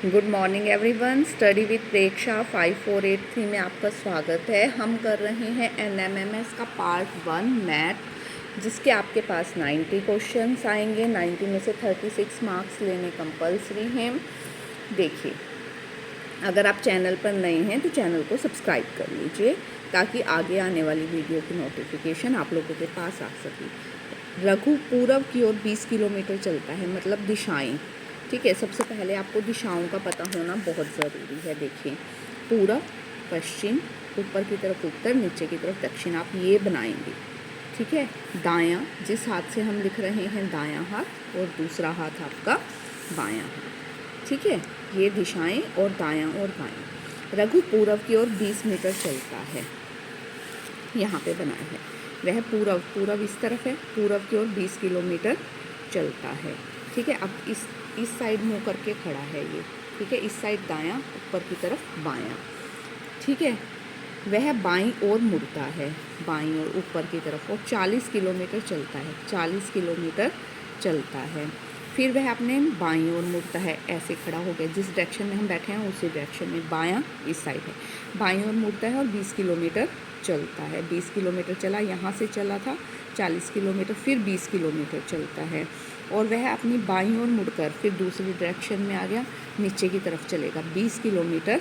Good morning everyone. Study with Preksha 5483 में आपका स्वागत है। हम कर रहे हैं NMMS का पार्ट 1 मैथ, जिसके आपके पास 90 क्वेश्चंस आएंगे। 90 में से 36 मार्क्स लेने कंपलसरी हैं। देखिए, अगर आप चैनल पर नए हैं तो चैनल को सब्सक्राइब कर लीजिए ताकि आगे आने वाली वीडियो की नोटिफिकेशन आप लोगों के पास आ सके। रघु पूर्व की ओर 20 किलोमीटर चलता है, मतलब दिशाएं। ठीक है, सबसे पहले आपको दिशाओं का पता होना बहुत ज़रूरी है। देखिए, पूरब, पश्चिम, ऊपर की तरफ उत्तर, नीचे की तरफ दक्षिण, आप ये बनाएंगे। ठीक है, दायां, जिस हाथ से हम लिख रहे हैं दायां हाथ, और दूसरा हाथ आपका बायां हाथ। ठीक है, ये दिशाएं और दायां और बायां। रघु पूरब की ओर 20 मीटर चलता है, यहाँ पे बनाया है। वह पूरब इस तरफ है, पूरब की ओर 20 किलोमीटर चलता है। ठीक है, अब इस साइड मुँह करके खड़ा है ये। ठीक है, इस साइड दायां, ऊपर की तरफ बायां। ठीक है, वह बाईं ओर मुड़ता है, बाईं ओर ऊपर की तरफ, और 40 किलोमीटर चलता है, 40 किलोमीटर चलता है। फिर वह अपने बाईं ओर मुड़ता है, ऐसे खड़ा हो गया, जिस डायरेक्शन में हम बैठे हैं उसी डायरेक्शन में, बायां इस साइड है, बाईं ओर मुड़ता है और 20 किलोमीटर चलता है। 20 किलोमीटर चला, यहाँ से चला था 40 किलोमीटर, फिर 20 किलोमीटर चलता है, और वह अपनी बाईं ओर मुड़कर फिर दूसरी डायरेक्शन में आ गया, नीचे की तरफ चलेगा, 20 किलोमीटर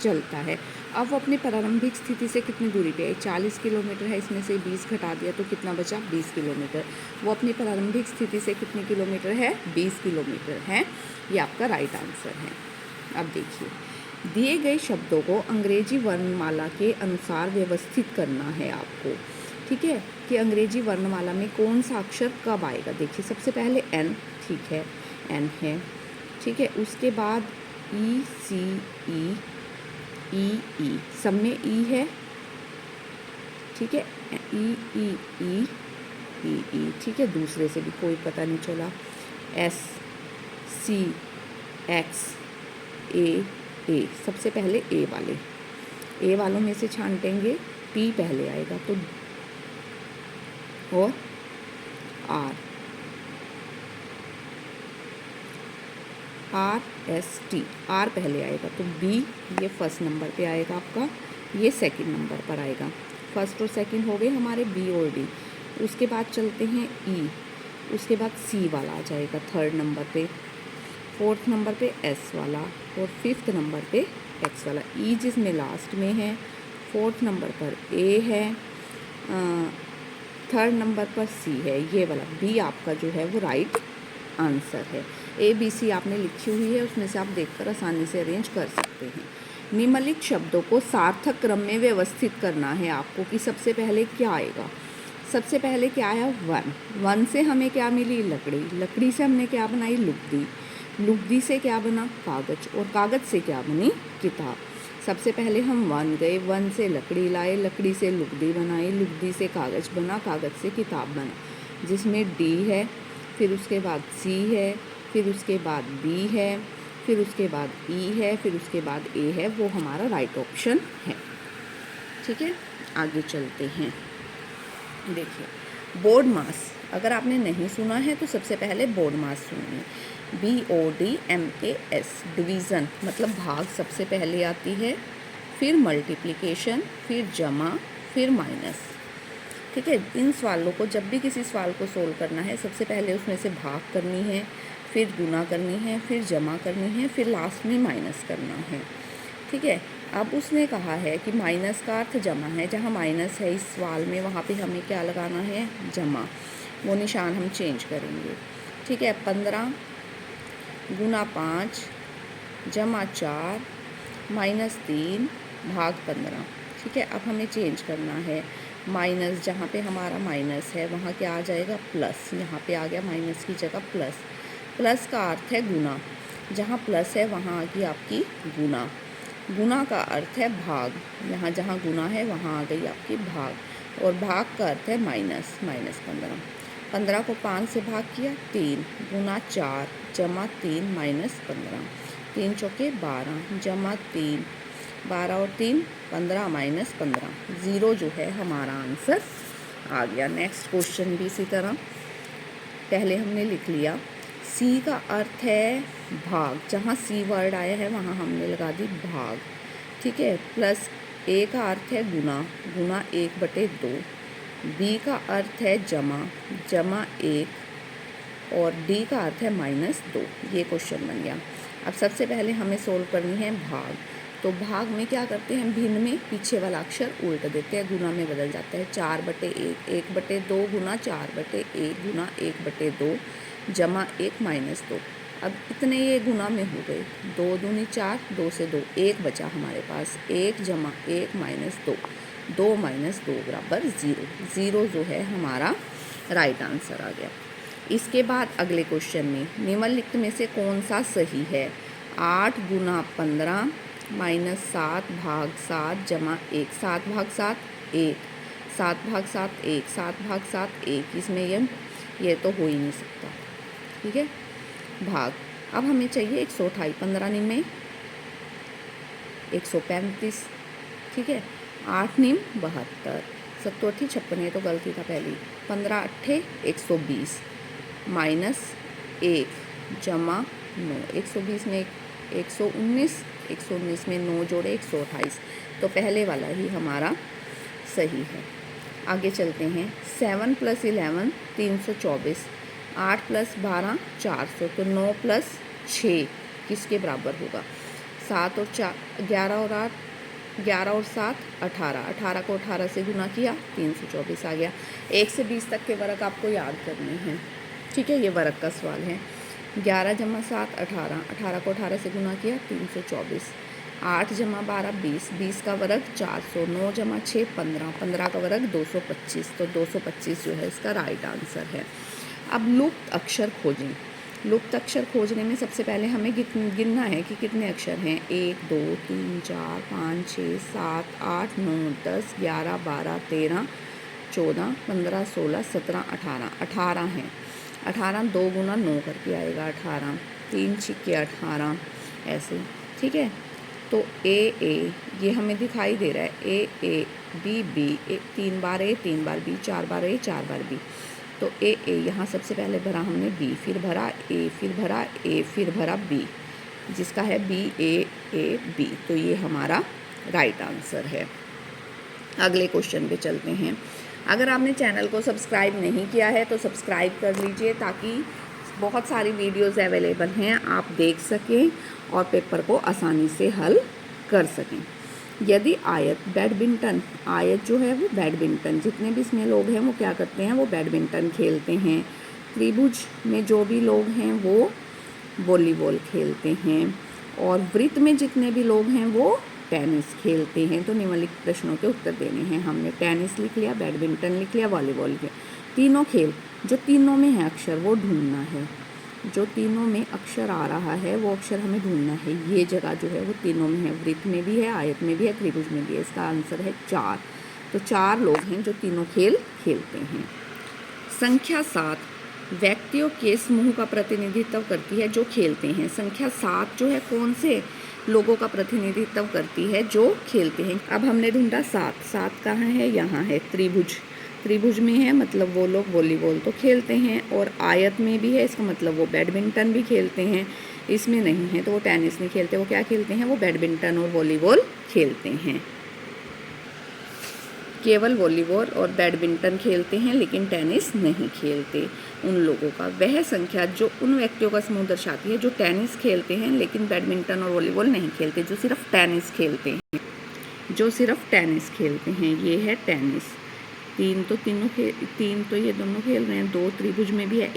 चलता है। अब वो अपनी प्रारंभिक स्थिति से कितनी दूरी पे है? 40 किलोमीटर है, इसमें से 20 घटा दिया तो कितना बचा? 20 किलोमीटर। वो अपनी प्रारंभिक स्थिति से कितनी किलोमीटर है? 20 किलोमीटर है। ये आपका राइट आंसर है। अब देखिए, दिए गए शब्दों को अंग्रेजी वर्णमाला के अनुसार व्यवस्थित करना है आपको। ठीक है, कि अंग्रेजी वर्णमाला में कौन सा अक्षर कब आएगा। देखिए, सबसे पहले एन, ठीक है, एन है। ठीक है, उसके बाद ई, सी, ई, सब में ई है। ठीक है, ई। ठीक है, दूसरे से भी कोई पता नहीं चला। एस, सी, एक्स, ए। सबसे पहले ए वालों में से छांटेंगे, पी पहले आएगा तो, और RST, आर पहले आएगा तो बी, ये फर्स्ट नंबर पे आएगा आपका, ये सेकंड नंबर पर आएगा। फर्स्ट और सेकंड हो गए हमारे बी और डी। उसके बाद चलते हैं ई, उसके बाद सी वाला आ जाएगा थर्ड नंबर पे, फोर्थ नंबर पे एस वाला, और फिफ्थ नंबर पे एक्स वाला। ई जिसमें लास्ट में है, फोर्थ नंबर पर ए है, थर्ड नंबर पर सी है, ये वाला बी आपका जो है वो राइट आंसर है। ABC आपने लिखी हुई है, उसमें से आप देखकर आसानी से अरेंज कर सकते हैं। निम्नलिखित शब्दों को सार्थक क्रम में व्यवस्थित करना है आपको, कि सबसे पहले क्या आएगा। सबसे पहले क्या आया? वन से हमें क्या मिली? लकड़ी से हमने क्या बनाई? लुगदी से क्या बना? कागज, और कागज से क्या बनी? किताब। सबसे पहले हम वन गए, वन से लकड़ी लाए, लकड़ी से लुगदी बनाई, लुगदी से कागज बना, कागज से किताब बना, जिसमें डी है, फिर उसके बाद सी है, फिर उसके बाद बी है, फिर उसके बाद ई है, फिर उसके बाद ए है। वो हमारा राइट ऑप्शन है। ठीक है, आगे चलते हैं। देखिए, बोर्ड मास, अगर आपने नहीं सुना है तो सबसे पहले बोर्ड मास सुनिए। BODMAS, डिवीज़न मतलब भाग सबसे पहले आती है, फिर मल्टीप्लिकेशन, फिर जमा, फिर माइनस। ठीक है, इन सवालों को जब भी किसी सवाल को सोल्व करना है, सबसे पहले उसमें से भाग करनी है, फिर गुना करनी है, फिर जमा करनी है, फिर लास्ट में माइनस करना है। ठीक है, अब उसने कहा है कि माइनस का अर्थ जमा है, जहाँ माइनस है इस सवाल में वहाँ पे हमें क्या लगाना है? जमा। वो निशान हम चेंज करेंगे। ठीक है, 15 गुना 5 जमा 4 माइनस 3 भाग 15। ठीक है, अब हमें चेंज करना है। माइनस, जहाँ पे हमारा माइनस है वहाँ क्या आ जाएगा? प्लस। यहाँ पे आ गया माइनस की जगह प्लस। प्लस का अर्थ है गुना, जहाँ प्लस है वहाँ आ गई आपकी गुना। गुना का अर्थ है भाग, यहाँ जहाँ गुना है वहाँ आ गई आपकी भाग, और भाग का अर्थ है माइनस। माइनस 15, 15 को 5 से भाग किया, 3 गुना 4 जमा 3 माइनस 15, 3 चौके 12 जमा 3, 12 और 3 15 माइनस 15, 0 जो है हमारा आंसर आ गया। नेक्स्ट क्वेश्चन भी इसी तरह, पहले हमने लिख लिया सी का अर्थ है भाग, जहाँ सी वर्ड आया है वहाँ हमने लगा दी भाग, ठीक है। प्लस ए का अर्थ है गुना, गुना 1/2। बी का अर्थ है जमा, जमा 1। और डी का अर्थ है -2। ये क्वेश्चन बन गया। अब सबसे पहले हमें सोल्व करनी है भाग। तो भाग में क्या करते हैं, भिन्न में पीछे वाला अक्षर उल्ट देते हैं, गुना में बदल जाता है। 4/1, 1/2 गुना 4/1 गुना 1/2 जमा 1 -2। अब इतने ये गुना में हो गए, 2 दूनी 4, 2 से 2, 1 बचा हमारे पास। 1 जमा 1 -2, 2 - 2 बराबर 0। 0 जो है हमारा राइट आंसर आ गया। इसके बाद अगले क्वेश्चन में निम्नलिखित में से कौन सा सही है। 8 गुना 15 -7 भाग 7 जमा 1, 7 भाग 7 1, 7 भाग 7 1, 7 भाग 7 1। इसमें ये तो हो ही नहीं सकता, ठीक है। भाग अब हमें चाहिए 128, 15 निम 135, ठीक है। 8 निम 72, 7 8 56, ये तो गलती था पहली। 15 8 120 -1 जमा 9, 120 में 119, 119 में 9 जोड़े 128। तो पहले वाला ही हमारा सही है। आगे चलते हैं। 7 + 11 324, 8 + 12 400। तो 9 + 6 किसके बराबर होगा। 7 और 4 11 और 8, 11 और 7 18, 18 को 18 से गुना किया 324 आ गया। 1 से 20 तक के वर्ग आपको याद करने हैं, ठीक है। ये वर्ग का सवाल है। 11 जमा 7 18, 18 को 18 से गुना किया 324। 8 जमा 12 20, 20 का वर्ग 400। 9 जमा 6 15, 15 का वर्ग 225। तो 225 जो है इसका राइट आंसर है। अब लुप्त अक्षर खोजें। लुप्त अक्षर खोजने में सबसे पहले हमें गिनना है कि कितने अक्षर हैं। 1 2 3 4 5 6 7 8 9 10 11 12 13 14 15 16 17 18, 18 हैं। 18 2 गुना 9 करके आएगा 18, 3 छिक्के 18 ऐसे, ठीक है। तो ए ये हमें दिखाई दे रहा है। ए बी 3 बार ए 3 बार बी, 4 बार ए 4 बार बी। तो ए यहाँ सबसे पहले भरा हमने बी, फिर भरा ए, फिर भरा ए, फिर भरा बी, जिसका है BA बी। तो ये हमारा राइट आंसर है। अगले क्वेश्चन पे चलते हैं। अगर आपने चैनल को सब्सक्राइब नहीं किया है तो सब्सक्राइब कर लीजिए, ताकि बहुत सारी वीडियोस अवेलेबल हैं, आप देख सकें और पेपर को आसानी से हल कर सकें। यदि बैडमिंटन, आयत जो है वो बैडमिंटन, जितने भी इसमें लोग हैं वो क्या करते हैं, वो बैडमिंटन खेलते हैं। त्रिभुज में जो भी लोग हैं वो वॉलीबॉल खेलते हैं, और वृत्त में जितने भी लोग हैं वो टेनिस खेलते हैं। तो निम्नलिखित प्रश्नों के उत्तर देने हैं। हमने टेनिस लिख लिया, बैडमिंटन लिख लिया, वॉलीबॉल लिख लिया। तीनों खेल जो तीनों में है अक्षर वो ढूंढना है। जो तीनों में अक्षर आ रहा है वो अक्षर हमें ढूंढना है। ये जगह जो है वो तीनों में है, वृत्त में भी है, आयत में भी है, त्रिभुज में भी है। इसका आंसर है 4। तो 4 लोग हैं जो तीनों खेल खेलते हैं। संख्या 7 व्यक्तियों के समूह का प्रतिनिधित्व करती है जो खेलते हैं। संख्या 7 जो है कौन से लोगों का प्रतिनिधित्व करती है जो खेलते हैं। अब हमने ढूंढा 7 कहाँ है, यहाँ है। त्रिभुज में है, मतलब वो लोग वॉलीबॉल तो खेलते हैं, और आयत में भी है, इसका मतलब वो बैडमिंटन भी खेलते हैं। इसमें नहीं है तो वो टेनिस नहीं खेलते, वो क्या खेलते हैं, वो बैडमिंटन और वॉलीबॉल खेलते हैं। केवल वॉलीबॉल और बैडमिंटन खेलते हैं लेकिन टेनिस नहीं खेलते। उन लोगों का वह संख्या जो उन व्यक्तियों का समूह दर्शाती है जो टेनिस खेलते हैं लेकिन बैडमिंटन और वॉलीबॉल नहीं खेलते, जो सिर्फ टेनिस खेलते हैं, जो सिर्फ टेनिस खेलते हैं। ये है टेनिस। 3 तो ये दोनों खेल रहे हैं, 2 त्रिभुज में भी है,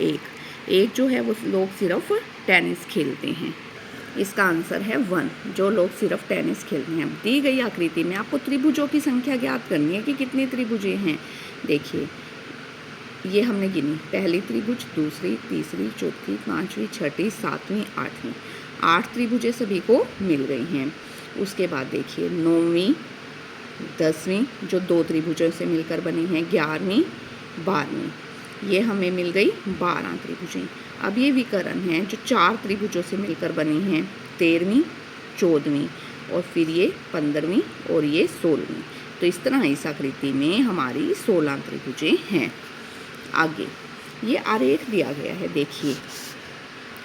एक जो है वो लोग सिर्फ टेनिस खेलते हैं। इसका आंसर है 1, जो लोग सिर्फ टेनिस खेलते हैं। दी गई आकृति में आपको त्रिभुजों की संख्या ज्ञात करनी है कि कितनी त्रिभुजें हैं। देखिए ये हमने गिनी, पहली त्रिभुज, दूसरी, तीसरी, चौथी, 5वीं, 6ठी, 7वीं, 8वीं। 8 त्रिभुजें सभी को मिल गई हैं। उसके बाद देखिए 9वीं, 10वीं जो 2 त्रिभुजों से मिलकर बनी हैं, 11वीं, 12वीं, ये हमें मिल गई 12 त्रिभुजें। अब ये विकर्ण हैं जो 4 त्रिभुजों से मिलकर बनी हैं, 13वीं, 14वीं, और फिर ये 15वीं और ये 16वीं। तो इस तरह इस आकृति में हमारी 16 त्रिभुजें हैं। आगे ये आरेख दिया गया है, देखिए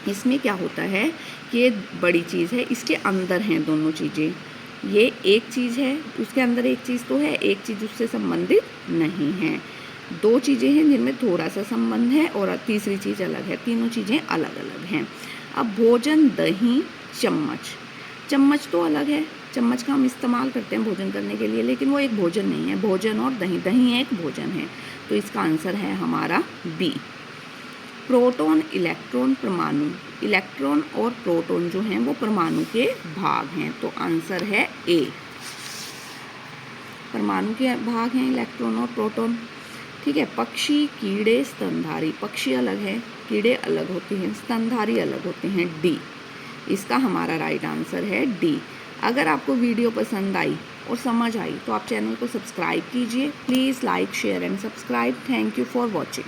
इसमें क्या होता है कि ये बड़ी चीज़ है, इसके अंदर हैं दोनों चीज़ें। ये एक चीज़ है, उसके अंदर एक चीज़ तो है, एक चीज़ उससे संबंधित नहीं है। दो चीज़ें हैं जिनमें थोड़ा सा संबंध है और तीसरी चीज़ अलग है, तीनों चीज़ें अलग अलग हैं। अब भोजन, दही, चम्मच। चम्मच तो अलग है, चम्मच का हम इस्तेमाल करते हैं भोजन करने के लिए, लेकिन वो एक भोजन नहीं है। भोजन और दही, दही एक भोजन है, तो इसका आंसर है हमारा बी। प्रोटॉन, इलेक्ट्रॉन, परमाणु। इलेक्ट्रॉन और प्रोटॉन जो हैं वो परमाणु के भाग हैं, तो आंसर है ए। परमाणु के भाग हैं इलेक्ट्रॉन और प्रोटॉन। ठीक है। पक्षी, कीड़े, स्तनधारी। पक्षी अलग है, कीड़े अलग होते हैं, स्तनधारी अलग होते हैं, डी। इसका हमारा राइट आंसर है डी। अगर आपको वीडियो पसंद आई और समझ आई तो आप चैनल को सब्सक्राइब कीजिए। Please like, share and subscribe. Thank you for watching.